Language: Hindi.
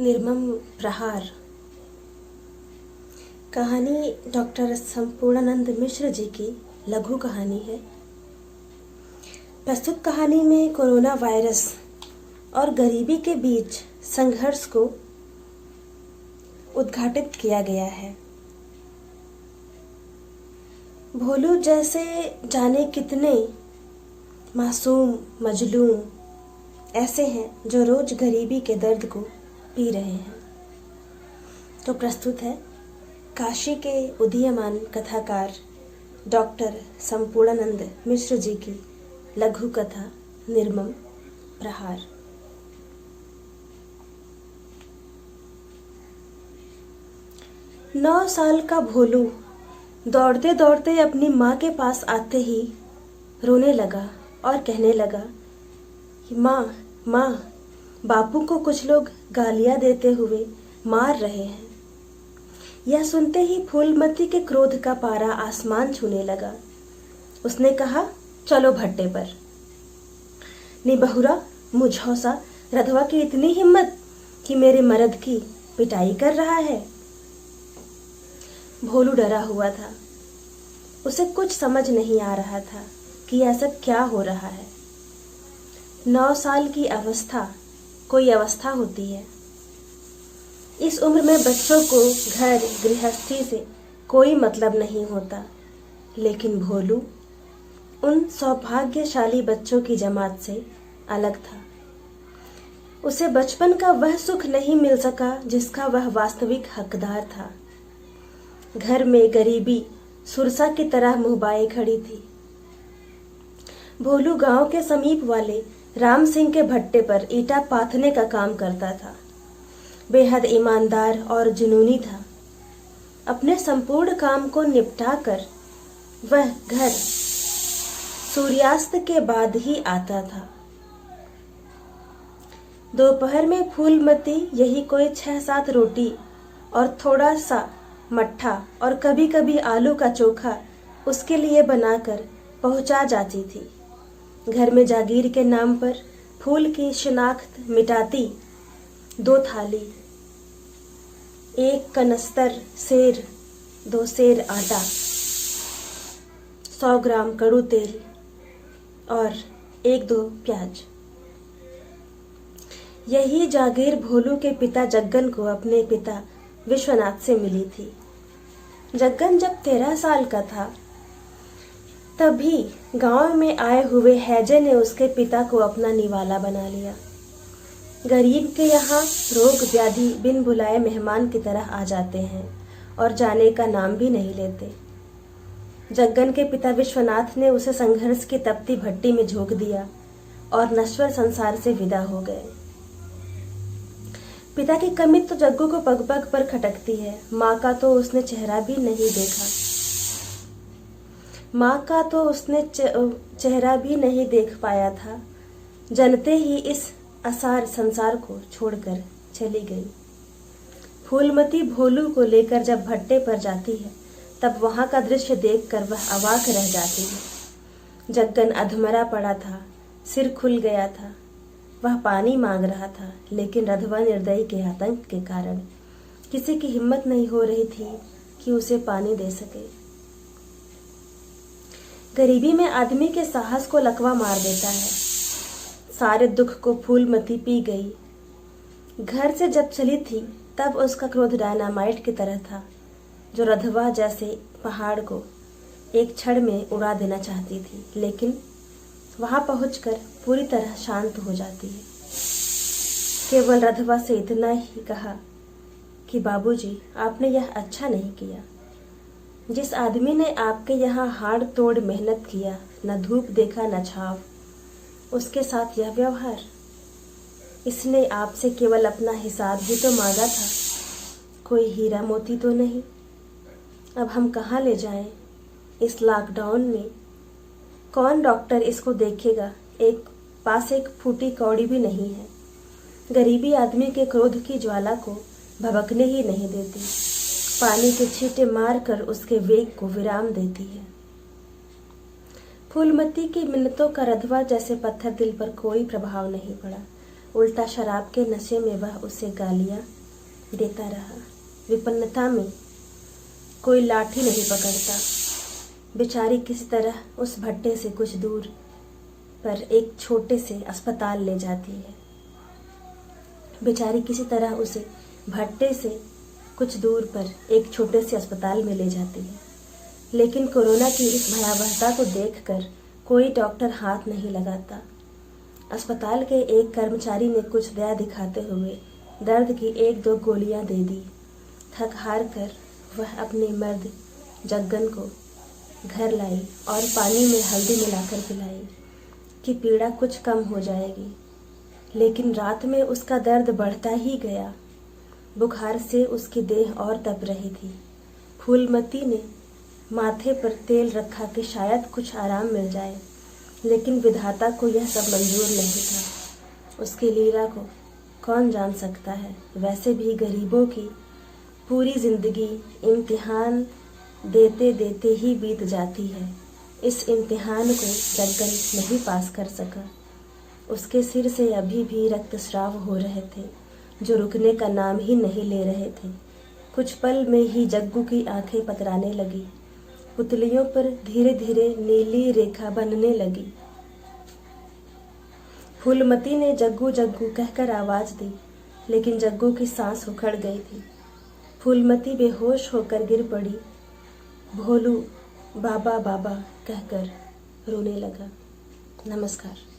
निर्मम प्रहार। कहानी डॉक्टर संपूर्णानंद मिश्र जी की लघु कहानी है। प्रस्तुत कहानी में कोरोना वायरस और गरीबी के बीच संघर्ष को उद्घाटित किया गया है। भोलू जैसे जाने कितने मासूम मजलूम ऐसे हैं जो रोज गरीबी के दर्द को पी रहे हैं। तो प्रस्तुत है काशी के उदीयमान कथाकार डॉक्टर संपूर्णानंद मिश्र जी की लघु कथा निर्मम प्रहार। नौ साल का भोलू दौड़ते दौड़ते अपनी माँ के पास आते ही रोने लगा और कहने लगा कि माँ माँ, बापू को कुछ लोग गालियां देते हुए मार रहे हैं। यह सुनते ही फूलमती के क्रोध का पारा आसमान छूने लगा। उसने कहा, चलो भट्टे पर। निबहुरा मुझौसा रधवा की इतनी हिम्मत कि मेरे मर्द की पिटाई कर रहा है। भोलू डरा हुआ था। उसे कुछ समझ नहीं आ रहा था कि ऐसा क्या हो रहा है। 9 साल की अवस्था कोई अवस्था होती है। इस उम्र में बच्चों को घर गृहस्थी से कोई मतलब नहीं होता, लेकिन भोलू उन सौभाग्यशाली बच्चों की जमात से अलग था। उसे बचपन का वह सुख नहीं मिल सका जिसका वह वास्तविक हकदार था। घर में गरीबी सुरसा की तरह मुहबाए खड़ी थी। भोलू गांव के समीप वाले राम सिंह के भट्टे पर ईंटा पाथने का काम करता था। बेहद ईमानदार और जुनूनी था। अपने संपूर्ण काम को निपटाकर वह घर सूर्यास्त के बाद ही आता था। दोपहर में फूलमती यही कोई 6-7 रोटी और थोड़ा सा मट्ठा और कभी कभी आलू का चोखा उसके लिए बनाकर पहुंचा जाती थी। घर में जागीर के नाम पर फूल की शिनाख्त मिटाती 2 थाली, 1 कनस्तर सेर, 2 सेर आटा, 100 ग्राम कड़ू तेल और 1-2 प्याज। यही जागीर भोलू के पिता जग्गन को अपने पिता विश्वनाथ से मिली थी। जग्गन जब 13 साल का था तभी गांव में आए हुए हैजे ने उसके पिता को अपना निवाला बना लिया। गरीब के यहाँ रोग व्याधि बिन बुलाए मेहमान की तरह आ जाते हैं और जाने का नाम भी नहीं लेते। जग्गन के पिता विश्वनाथ ने उसे संघर्ष की तपती भट्टी में झोंक दिया और नश्वर संसार से विदा हो गए। पिता की कमी तो जग्गू को पग पग पर खटकती है। माँ का तो उसने चेहरा भी नहीं देखा। माँ का तो उसने चेहरा भी नहीं देख पाया था। जनते ही इस असार संसार को छोड़कर चली गई। फूलमती भोलू को लेकर जब भट्टे पर जाती है तब वहां का दृश्य देखकर वह अवाक रह जाती है। जग्गन अधमरा पड़ा था, सिर खुल गया था। वह पानी मांग रहा था, लेकिन रधवा निर्दयी के आतंक के कारण किसी की हिम्मत नहीं हो रही थी कि उसे पानी दे सके। गरीबी में आदमी के साहस को लकवा मार देता है। सारे दुख को फूलमती पी गई। घर से जब चली थी तब उसका क्रोध डायनामाइट की तरह था, जो रधवा जैसे पहाड़ को एक क्षण में उड़ा देना चाहती थी, लेकिन वहां पहुंचकर पूरी तरह शांत हो जाती है। केवल रधवा से इतना ही कहा कि बाबूजी, आपने यह अच्छा नहीं किया। जिस आदमी ने आपके यहाँ हाड़ तोड़ मेहनत किया, न धूप देखा न छाव, उसके साथ यह व्यवहार। इसने आपसे केवल अपना हिसाब ही तो मांगा था, कोई हीरा मोती तो नहीं। अब हम कहाँ ले जाएं? इस लॉकडाउन में कौन डॉक्टर इसको देखेगा? एक फूटी कौड़ी भी नहीं है। गरीबी आदमी के क्रोध की ज्वाला को भभकने ही नहीं देती, पानी के छींटे मारकर उसके वेग को विराम देती है। फूलमती की मिन्नतों का रधवा जैसे पत्थर दिल पर कोई प्रभाव नहीं पड़ा। उल्टा शराब के नशे में वह उसे गालियां देता रहा। विपन्नता में कोई लाठी नहीं पकड़ता। बेचारी किसी तरह उस भट्टे से कुछ दूर पर एक छोटे से अस्पताल ले जाती है। बेचारी किसी तरह उसे भट्टे से कुछ दूर पर एक छोटे से अस्पताल में ले जाती है। लेकिन कोरोना की इस भयावहता को देखकर कोई डॉक्टर हाथ नहीं लगाता। अस्पताल के एक कर्मचारी ने कुछ दया दिखाते हुए दर्द की 1-2 गोलियां दे दी। थक हार कर वह अपने मर्द जग्गन को घर लाई और पानी में हल्दी मिलाकर पिलाई कि पीड़ा कुछ कम हो जाएगी। लेकिन रात में उसका दर्द बढ़ता ही गया। बुखार से उसकी देह और तप रही थी। फूलमती ने माथे पर तेल रखा कि शायद कुछ आराम मिल जाए, लेकिन विधाता को यह सब मंजूर नहीं था। उसकी लीला को कौन जान सकता है। वैसे भी गरीबों की पूरी जिंदगी इम्तिहान देते देते ही बीत जाती है। इस इम्तिहान को जग्गन नहीं पास कर सका। उसके सिर से अभी भी रक्तस्राव हो रहे थे, जो रुकने का नाम ही नहीं ले रहे थे। कुछ पल में ही जग्गू की आंखें पतराने लगी। पुतलियों पर धीरे धीरे नीली रेखा बनने लगी। फूलमती ने जग्गू जग्गू कहकर आवाज दी, लेकिन जग्गू की सांस उखड़ गई थी। फूलमती बेहोश होकर गिर पड़ी। भोलू बाबा बाबा कहकर रोने लगा। नमस्कार।